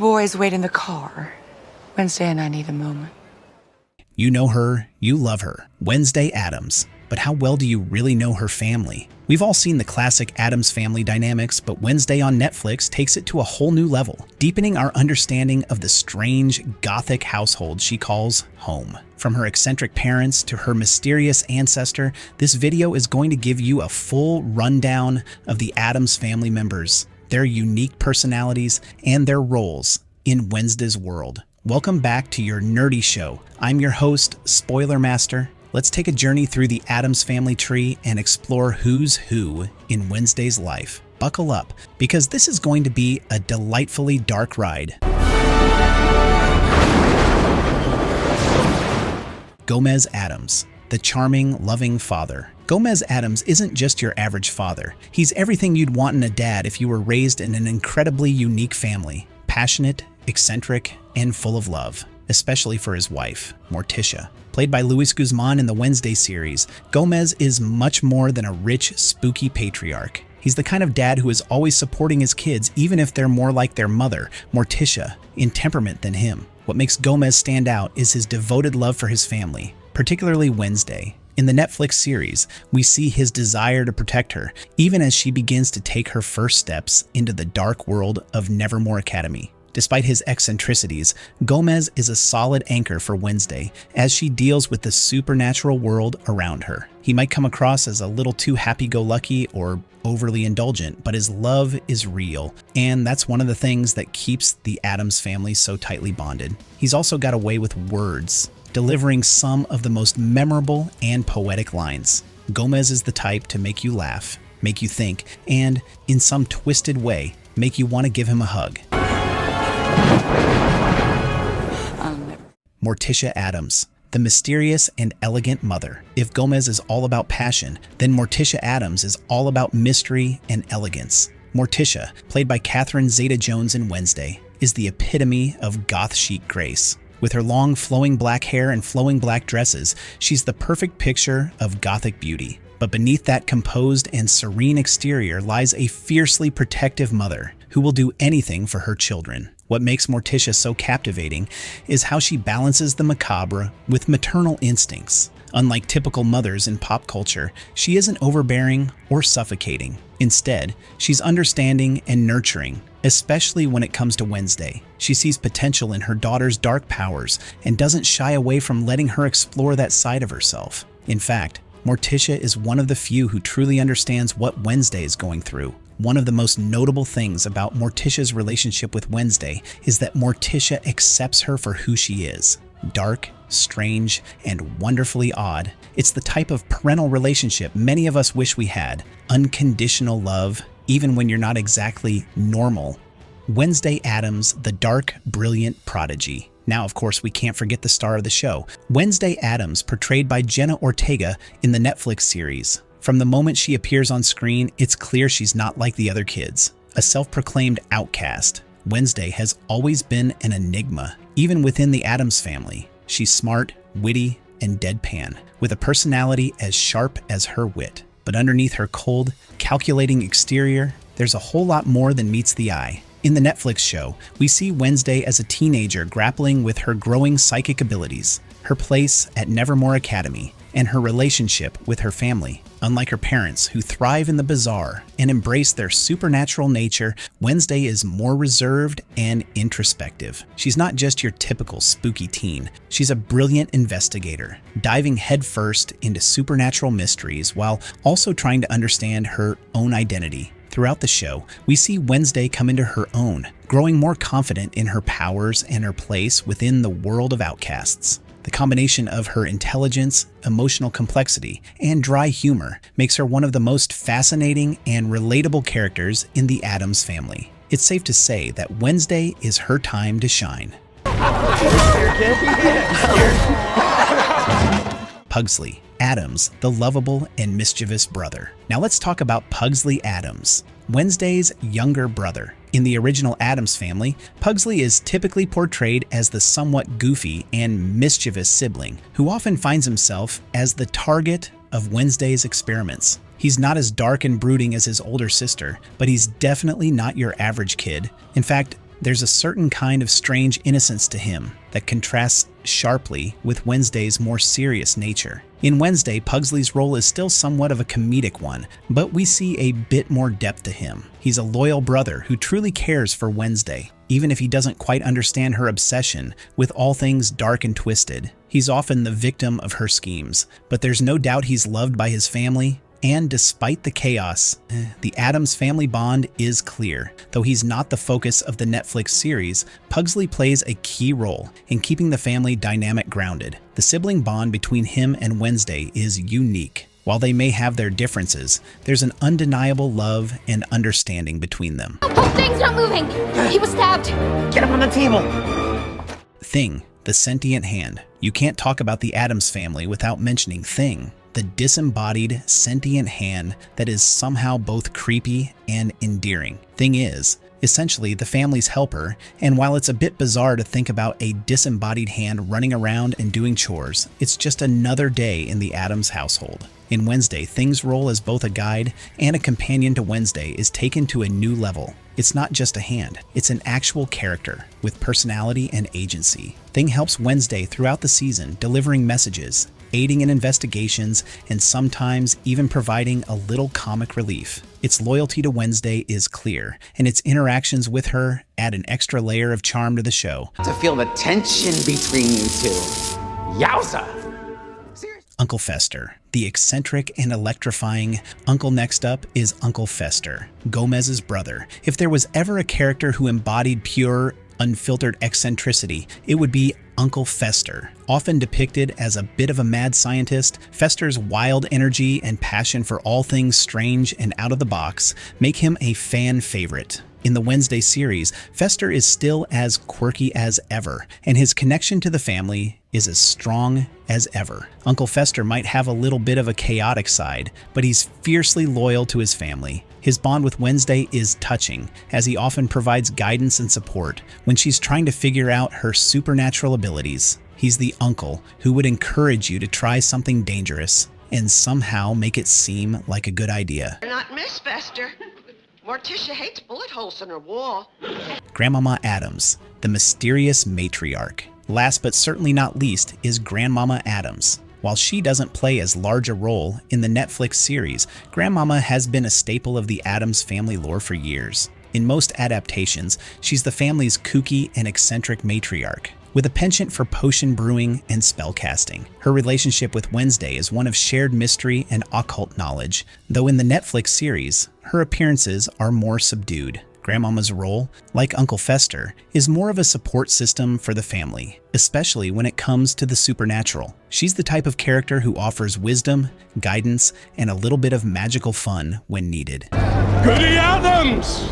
Boys wait in the car. Wednesday and I need a moment. You know her, you love her, Wednesday Addams. But how well do you really know her family? We've all seen the classic Addams Family dynamics, but Wednesday on Netflix takes it to a whole new level, deepening our understanding of the strange, gothic household she calls home. From her eccentric parents to her mysterious ancestor, this video is going to give you a full rundown of the Addams family members, their unique personalities, and their roles in Wednesday's world. Welcome back to your nerdy show. I'm your host, Spoiler Master. Let's take a journey through the Addams family tree and explore who's who in Wednesday's life. Buckle up, because this is going to be a delightfully dark ride. Gomez Adams, the charming, loving father. Gomez Adams isn't just your average father. He's everything you'd want in a dad if you were raised in an incredibly unique family. Passionate, eccentric, and full of love, especially for his wife, Morticia. Played by Luis Guzman in the Wednesday series, Gomez is much more than a rich, spooky patriarch. He's the kind of dad who is always supporting his kids even if they're more like their mother, Morticia, in temperament than him. What makes Gomez stand out is his devoted love for his family, particularly Wednesday. In the Netflix series, we see his desire to protect her, even as she begins to take her first steps into the dark world of Nevermore Academy. Despite his eccentricities, Gomez is a solid anchor for Wednesday as she deals with the supernatural world around her. He might come across as a little too happy-go-lucky or overly indulgent, but his love is real, and that's one of the things that keeps the Addams family so tightly bonded. He's also got a way with words, delivering some of the most memorable and poetic lines. Gomez is the type to make you laugh, make you think, and, in some twisted way, make you want to give him a hug. Morticia Adams, the mysterious and elegant mother. If Gomez is all about passion, then Morticia Adams is all about mystery and elegance. Morticia, played by Catherine Zeta-Jones in Wednesday, is the epitome of goth chic grace. With her long flowing black hair and flowing black dresses, she's the perfect picture of gothic beauty. But beneath that composed and serene exterior lies a fiercely protective mother who will do anything for her children. What makes Morticia so captivating is how she balances the macabre with maternal instincts. Unlike typical mothers in pop culture, she isn't overbearing or suffocating. Instead, she's understanding and nurturing, especially when it comes to Wednesday. She sees potential in her daughter's dark powers and doesn't shy away from letting her explore that side of herself. In fact, Morticia is one of the few who truly understands what Wednesday is going through. One of the most notable things about Morticia's relationship with Wednesday is that Morticia accepts her for who she is. Dark, strange, and wonderfully odd. It's the type of parental relationship many of us wish we had. Unconditional love, even when you're not exactly normal. Wednesday Addams, the dark, brilliant prodigy. Now, of course, we can't forget the star of the show, Wednesday Addams, portrayed by Jenna Ortega in the Netflix series. From the moment she appears on screen, it's clear she's not like the other kids. A self-proclaimed outcast, Wednesday has always been an enigma, even within the Addams family. She's smart, witty, and deadpan, with a personality as sharp as her wit. But underneath her cold, calculating exterior, there's a whole lot more than meets the eye. In the Netflix show, we see Wednesday as a teenager grappling with her growing psychic abilities, her place at Nevermore Academy, and her relationship with her family. Unlike her parents, who thrive in the bizarre and embrace their supernatural nature, Wednesday is more reserved and introspective. She's not just your typical spooky teen. She's a brilliant investigator, diving headfirst into supernatural mysteries while also trying to understand her own identity. Throughout the show, we see Wednesday come into her own, growing more confident in her powers and her place within the world of outcasts. The combination of her intelligence, emotional complexity, and dry humor makes her one of the most fascinating and relatable characters in the Addams family. It's safe to say that Wednesday is her time to shine. Pugsley Adams, the lovable and mischievous brother. Now let's talk about Pugsley Adams, Wednesday's younger brother. In the original Addams family, Pugsley is typically portrayed as the somewhat goofy and mischievous sibling who often finds himself as the target of Wednesday's experiments. He's not as dark and brooding as his older sister, but he's definitely not your average kid. In fact, There's a certain kind of strange innocence to him that contrasts sharply with Wednesday's more serious nature. In Wednesday, Pugsley's role is still somewhat of a comedic one, but we see a bit more depth to him. He's a loyal brother who truly cares for Wednesday, even if he doesn't quite understand her obsession with all things dark and twisted. He's often the victim of her schemes, but there's no doubt he's loved by his family. And despite the chaos, the Addams family bond is clear. Though he's not the focus of the Netflix series, Pugsley plays a key role in keeping the family dynamic grounded. The sibling bond between him and Wednesday is unique. While they may have their differences, there's an undeniable love and understanding between them. Oh, Thing's not moving! He was stabbed! Get him on the table! Thing, the sentient hand. You can't talk about the Addams family without mentioning Thing, the disembodied, sentient hand that is somehow both creepy and endearing. Thing is, essentially the family's helper, and while it's a bit bizarre to think about a disembodied hand running around and doing chores, it's just another day in the Addams household. In Wednesday, Thing's role as both a guide and a companion to Wednesday is taken to a new level. It's not just a hand, it's an actual character with personality and agency. Thing helps Wednesday throughout the season, delivering messages, aiding in investigations, and sometimes even providing a little comic relief. Its loyalty to Wednesday is clear, and its interactions with her add an extra layer of charm to the show. To feel the tension between you two. Yowza! Uncle Fester, the eccentric and electrifying Uncle. Next up is Uncle Fester, Gomez's brother. If there was ever a character who embodied pure, unfiltered eccentricity, it would be Uncle Fester. Often depicted as a bit of a mad scientist, Fester's wild energy and passion for all things strange and out of the box make him a fan favorite. In the Wednesday series, Fester is still as quirky as ever, and his connection to the family is as strong as ever. Uncle Fester might have a little bit of a chaotic side, but he's fiercely loyal to his family. His bond with Wednesday is touching, as he often provides guidance and support when she's trying to figure out her supernatural abilities. He's the uncle who would encourage you to try something dangerous and somehow make it seem like a good idea. You're not Miss Fester. Morticia hates bullet holes in her wall. Grandmama Adams, the mysterious matriarch. Last but certainly not least is Grandmama Adams. While she doesn't play as large a role in the Netflix series, Grandmama has been a staple of the Addams family lore for years. In most adaptations, she's the family's kooky and eccentric matriarch, with a penchant for potion brewing and spellcasting. Her relationship with Wednesday is one of shared mystery and occult knowledge, though in the Netflix series, her appearances are more subdued. Grandmama's role, like Uncle Fester, is more of a support system for the family, especially when it comes to the supernatural. She's the type of character who offers wisdom, guidance, and a little bit of magical fun when needed. Goody Adams!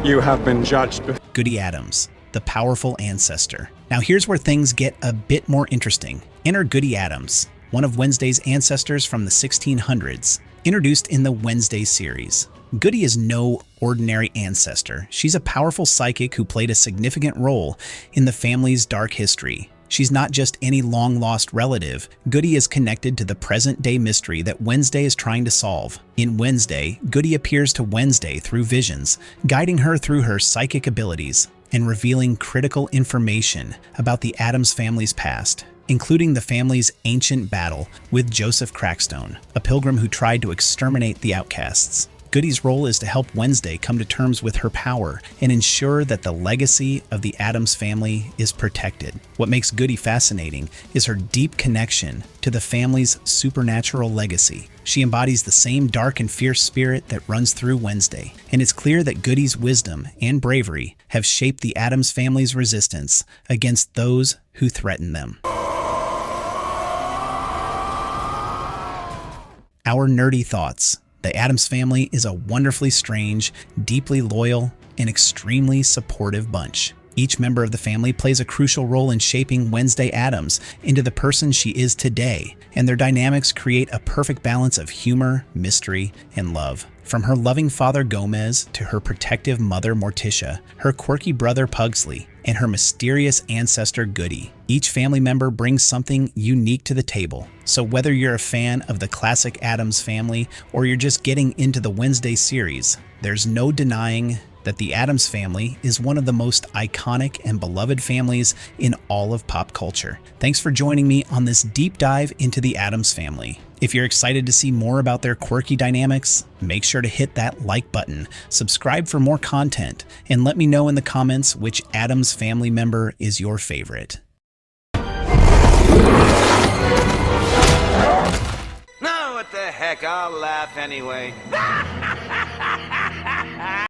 You have been judged. Goody Adams, the powerful ancestor. Now here's where things get a bit more interesting. Enter Goody Adams, one of Wednesday's ancestors from the 1600s, introduced in the Wednesday series. Goody is no ordinary ancestor. She's a powerful psychic who played a significant role in the family's dark history. She's not just any long-lost relative. Goody is connected to the present-day mystery that Wednesday is trying to solve. In Wednesday, Goody appears to Wednesday through visions, guiding her through her psychic abilities and revealing critical information about the Addams family's past, including the family's ancient battle with Joseph Crackstone, a pilgrim who tried to exterminate the outcasts. Goody's role is to help Wednesday come to terms with her power and ensure that the legacy of the Addams family is protected. What makes Goody fascinating is her deep connection to the family's supernatural legacy. She embodies the same dark and fierce spirit that runs through Wednesday, and it's clear that Goody's wisdom and bravery have shaped the Addams family's resistance against those who threaten them. Our nerdy thoughts. The Addams family is a wonderfully strange, deeply loyal, and extremely supportive bunch. Each member of the family plays a crucial role in shaping Wednesday Addams into the person she is today, and their dynamics create a perfect balance of humor, mystery, and love. From her loving father Gomez to her protective mother Morticia, her quirky brother Pugsley, and her mysterious ancestor Goody, each family member brings something unique to the table. So whether you're a fan of the classic Addams family or you're just getting into the Wednesday series, there's no denying that the Addams Family is one of the most iconic and beloved families in all of pop culture. Thanks for joining me on this deep dive into the Addams Family. If you're excited to see more about their quirky dynamics, make sure to hit that like button, subscribe for more content, and let me know in the comments which Addams Family member is your favorite. No, what the heck, I'll laugh anyway.